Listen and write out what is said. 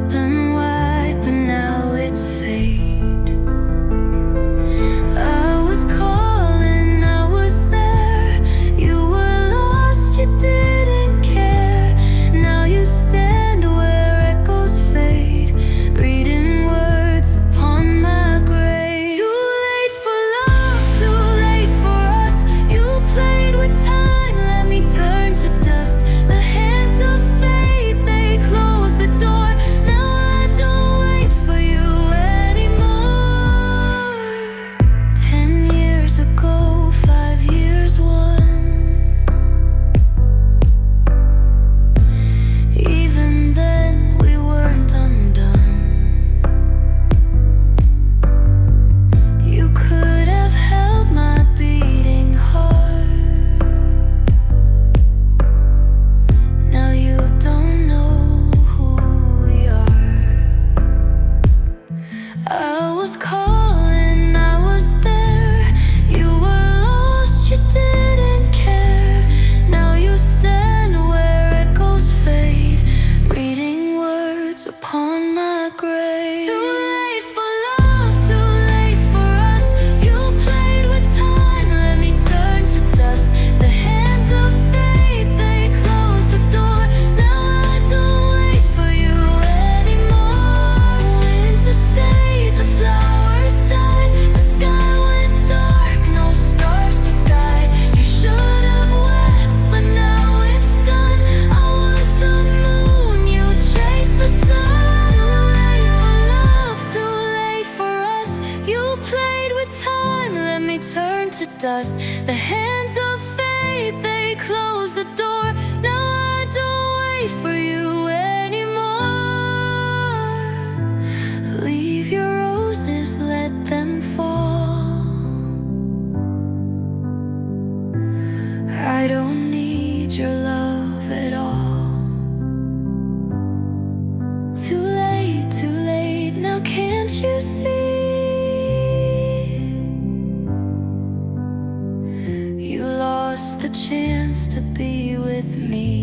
open wide, but now it's fate. I was calling, I was there. You were lost, you didn't care. Now you stand where echoes fade, reading words upon my grave. Too late for love, too late for us. You played with time, let me turn to dust. The hands of fate, they close the door. Now I don't wait for you anymore. 10 years ago, 5 years one. Even then we weren't undone. You could have held my beating heart. Now you don't know who we are. I was calling, I was there. You were lost, you didn't care. Now you stand where echoes fade, reading words upon my grave. Too late for love, too late for us. You played with time, let me turn to dust. The hands of fate, they close the door. Now I don't wait for you anymore. Winter stayed, the flowers died. The sky went dark, no stars to guide. You should have wept, but now it's done. I was the moon, you chased the sun. Too late for love, too late for us. You played with time, let me turn to dust. The hands of fate, they close the door. Now I don't wait for you anymore. Leave your roses, let them fall. I don't need your love at all. Too late, now can't you see? You lost the chance to be with me.